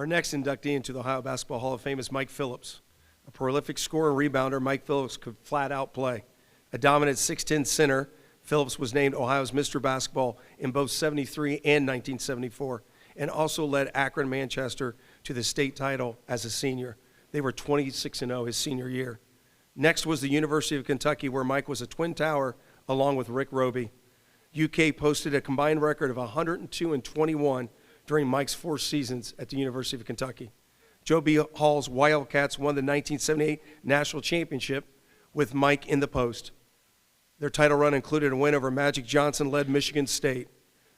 Our next inductee into the Ohio Basketball Hall of Fame is Mike Phillips. A prolific scorer and rebounder, Mike Phillips could flat out play. A dominant 6'10 center, Phillips was named Ohio's Mr. Basketball in both 73 and 1974, and also led Akron Manchester to the state title as a senior. They were 26-0 his senior year. Next was the University of Kentucky, where Mike was a twin tower along with Rick Roby. UK posted a combined record of 102-21 during Mike's 4 seasons at the University of Kentucky. Joe B. Hall's Wildcats won the 1978 National Championship with Mike in the post. Their title run included a win over Magic Johnson-led Michigan State.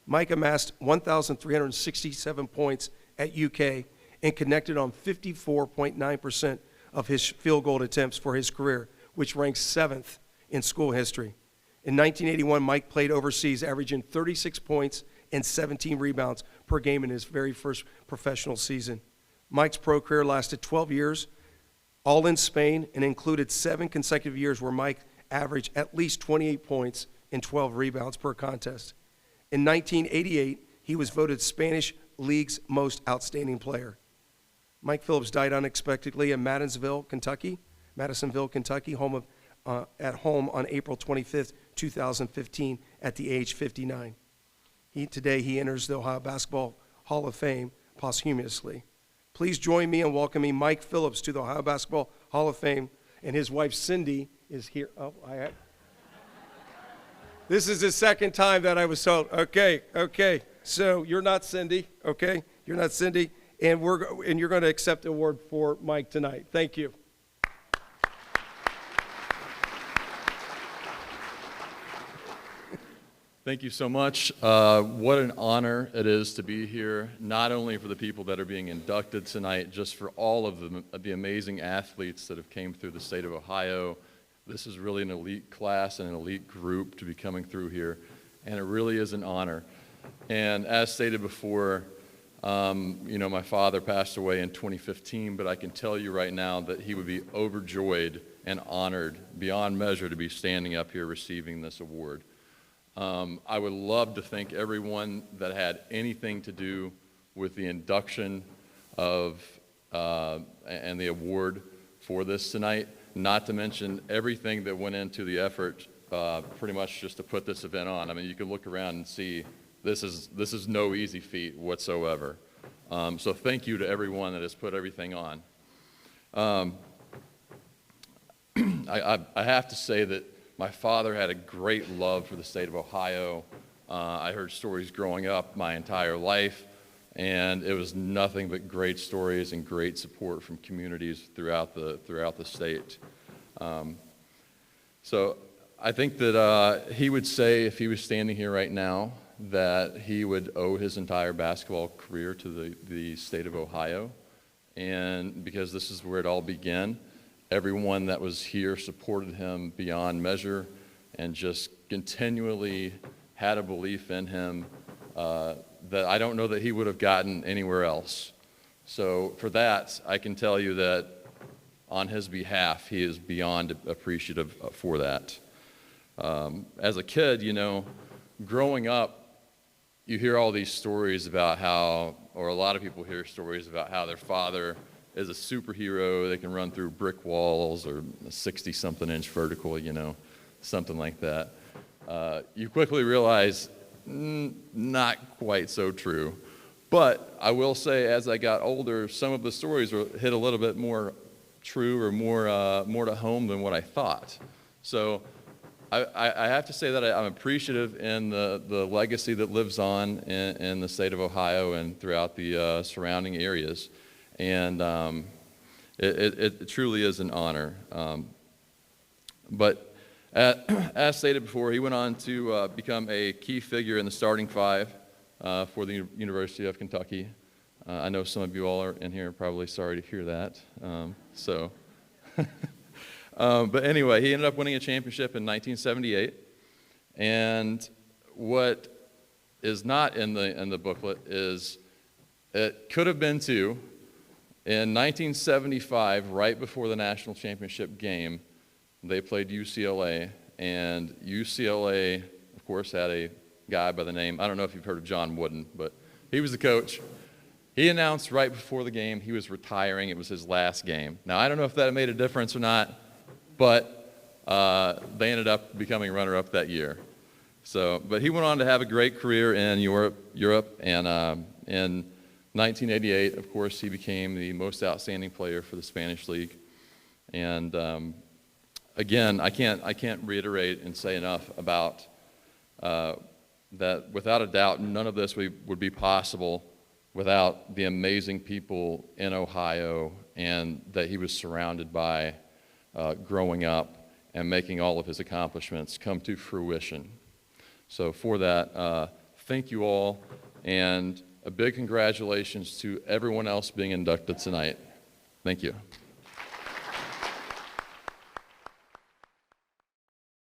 Mike amassed 1,367 points at UK and connected on 54.9% of his field goal attempts for his career, which ranks 7th in school history. In 1981, Mike played overseas, averaging 36 points and 17 rebounds per game in his very first professional season. Mike's pro career lasted 12 years, all in Spain, and included 7 consecutive years where Mike averaged at least 28 points and 12 rebounds per contest. In 1988, he was voted Spanish League's most outstanding player. Mike Phillips died unexpectedly in Madisonville, Kentucky, at home on April 25th, 2015, at the age 59. Today he enters the Ohio Basketball Hall of Fame posthumously. Please join me in welcoming Mike Phillips to the Ohio Basketball Hall of Fame, and his wife Cindy is here. This is the second time that I was told. Okay. So you're not Cindy, okay? You're not Cindy, and you're going to accept the award for Mike tonight. Thank you. Thank you so much. What an honor it is to be here, not only for the people that are being inducted tonight, just for all of the amazing athletes that have came through the state of Ohio. This is really an elite class and an elite group to be coming through here, and it really is an honor. And as stated before, my father passed away in 2015, but I can tell you right now that he would be overjoyed and honored beyond measure to be standing up here receiving this award. I would love to thank everyone that had anything to do with the induction of and the award for this tonight, not to mention everything that went into the effort pretty much just to put this event on. I mean, you can look around and see this is no easy feat whatsoever. So thank you to everyone that has put everything on. I have to say that my father had a great love for the state of Ohio. I heard stories growing up my entire life, and it was nothing but great stories and great support from communities throughout the state. So I think that he would say, if he was standing here right now, that he would owe his entire basketball career to the state of Ohio, and because this is where it all began. Everyone that was here supported him beyond measure and just continually had a belief in him that I don't know that he would have gotten anywhere else. So for that, I can tell you that on his behalf, he is beyond appreciative for that. As a kid, growing up, you hear all these stories about how, or a lot of people hear stories about how their father is a superhero. They can run through brick walls or a 60-something inch vertical, something like that. You quickly realize, not quite so true. But I will say, as I got older, some of the stories hit a little bit more true or more to home than what I thought. So I have to say that I'm appreciative in the legacy that lives on in the state of Ohio and throughout the surrounding areas. And it truly is an honor. But as stated before, he went on to become a key figure in the starting 5 for the University of Kentucky. I know some of you all are in here probably sorry to hear that. But anyway, he ended up winning a championship in 1978. And what is not in the booklet is it could have been 2. In 1975, right before the national championship game, they played UCLA, and UCLA, of course, had a guy by the name, I don't know if you've heard of John Wooden, but he was the coach. He announced right before the game he was retiring. It was his last game. Now, I don't know if that made a difference or not, but they ended up becoming runner-up that year. But he went on to have a great career in Europe, and in 1988, of course, he became the most outstanding player for the Spanish League. And again, I can't reiterate and say enough about that. Without a doubt, none of this would be possible without the amazing people in Ohio and that he was surrounded by growing up and making all of his accomplishments come to fruition. So for that, thank you all, and a big congratulations to everyone else being inducted tonight. Thank you.